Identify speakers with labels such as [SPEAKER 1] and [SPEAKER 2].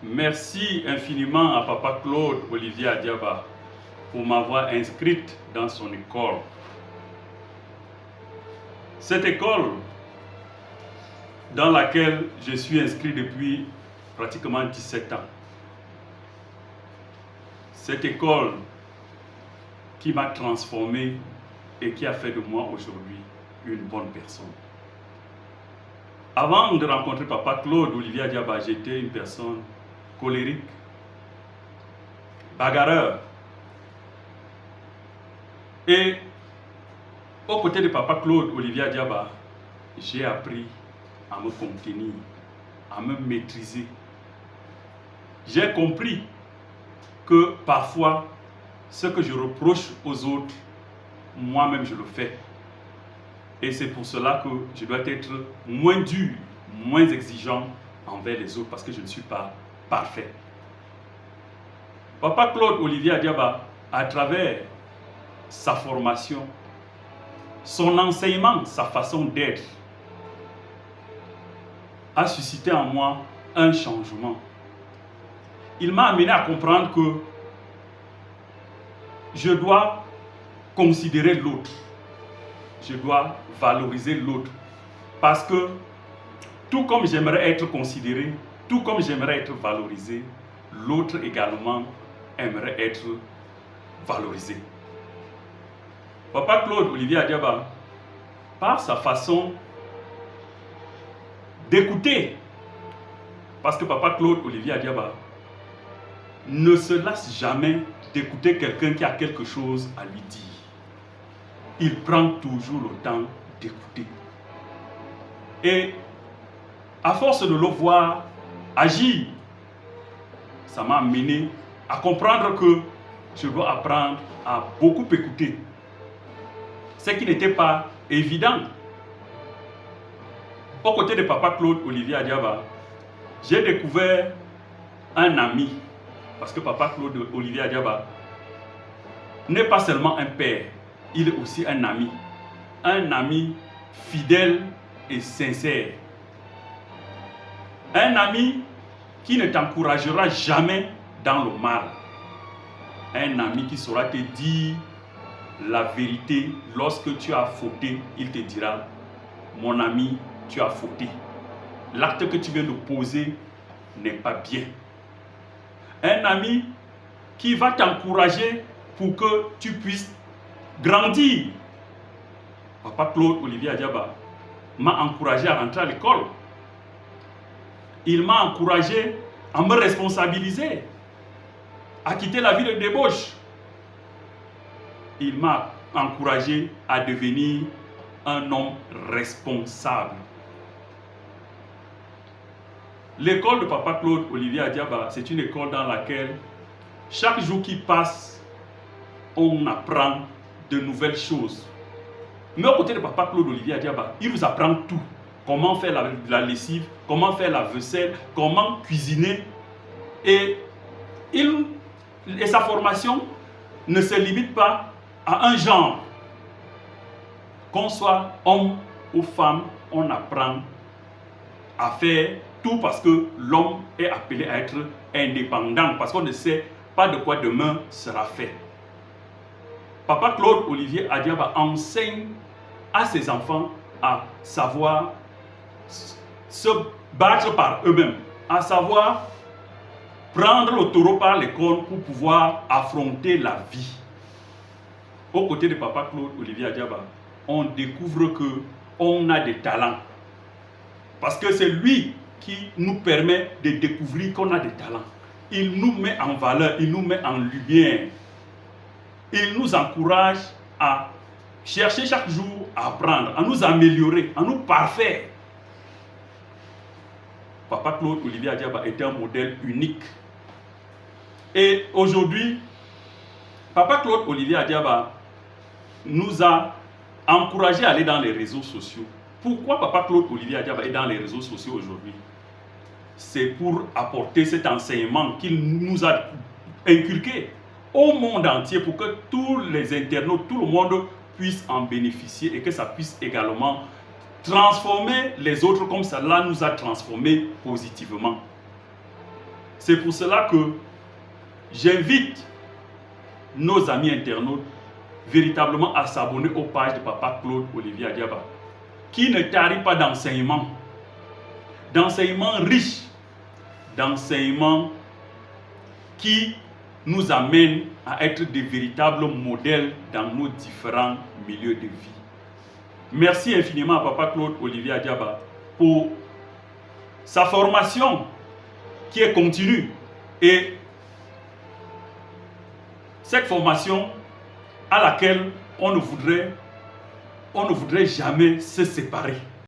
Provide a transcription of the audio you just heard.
[SPEAKER 1] Merci infiniment à Papa Claude Olivier Adiaba pour m'avoir inscrite dans son école. Cette école dans laquelle je suis inscrit depuis pratiquement 17 ans. Cette école qui m'a transformé et qui a fait de moi aujourd'hui une bonne personne. Avant de rencontrer Papa Claude Olivier Adiaba, j'étais une personne colérique, bagarreur. Et aux côtés de Papa Claude Olivier Adiaba, j'ai appris à me contenir, à me maîtriser. J'ai compris que parfois, ce que je reproche aux autres, moi-même je le fais. Et c'est pour cela que je dois être moins dur, moins exigeant envers les autres, parce que je ne suis pas parfait. Papa Claude Olivier Adiaba, à travers sa formation, son enseignement, sa façon d'être, a suscité en moi un changement. Il m'a amené à comprendre que je dois considérer l'autre. Je dois valoriser l'autre. Parce que tout comme j'aimerais être considéré, tout comme j'aimerais être valorisé, l'autre également aimerait être valorisé. Papa Claude Olivier Adiaba, par sa façon d'écouter, parce que Papa Claude Olivier Adiaba ne se lasse jamais d'écouter quelqu'un qui a quelque chose à lui dire. Il prend toujours le temps d'écouter. Et à force de le voir agir, ça m'a amené à comprendre que je dois apprendre à beaucoup écouter. Ce qui n'était pas évident. Aux côtés de Papa Claude Olivier Adiaba, j'ai découvert un ami. Parce que Papa Claude Olivier Adiaba n'est pas seulement un père, il est aussi un ami. Un ami fidèle et sincère. Un ami qui ne t'encouragera jamais dans le mal. Un ami qui saura te dire la vérité. Lorsque tu as fauté, il te dira: mon ami, tu as fauté. L'acte que tu viens de poser n'est pas bien. Un ami qui va t'encourager pour que tu puisses grandir. Papa Claude Olivier Adiaba m'a encouragé à rentrer à l'école. Il m'a encouragé à me responsabiliser, à quitter la vie de débauche. Il m'a encouragé à devenir un homme responsable. L'école de Papa Claude Olivier Adiaba, c'est une école dans laquelle chaque jour qui passe, on apprend de nouvelles choses. Mais aux côtés de Papa Claude Olivier Adiaba, il nous apprend tout. Comment faire la lessive, comment faire la vaisselle, comment cuisiner. Et sa formation ne se limite pas à un genre. Qu'on soit homme ou femme, on apprend à faire tout parce que l'homme est appelé à être indépendant, parce qu'on ne sait pas de quoi demain sera fait. Papa Claude Olivier Adiaba enseigne à ses enfants à savoir se battre par eux-mêmes, à savoir prendre le taureau par les cornes pour pouvoir affronter la vie. Aux côtés de Papa Claude Olivier Adiaba, on découvre qu'on a des talents. Parce que c'est lui qui nous permet de découvrir qu'on a des talents. Il nous met en valeur, il nous met en lumière. Il nous encourage à chercher chaque jour à apprendre, à nous améliorer, à nous parfaire. Papa Claude Olivier Adiaba était un modèle unique. Et aujourd'hui, Papa Claude Olivier Adiaba nous a encouragés à aller dans les réseaux sociaux. Pourquoi Papa Claude Olivier Adiaba est dans les réseaux sociaux aujourd'hui? C'est pour apporter cet enseignement qu'il nous a inculqué au monde entier pour que tous les internautes, tout le monde puisse en bénéficier et que ça puisse également transformer les autres comme cela nous a transformés positivement. C'est pour cela que j'invite nos amis internautes véritablement à s'abonner aux pages de Papa Claude Olivier Adiaba, qui ne tarit pas d'enseignements riches, d'enseignements qui nous amènent à être des véritables modèles dans nos différents milieux de vie. Merci infiniment à Papa Claude Olivier Adiaba pour sa formation qui est continue, et cette formation à laquelle on ne voudrait jamais se séparer.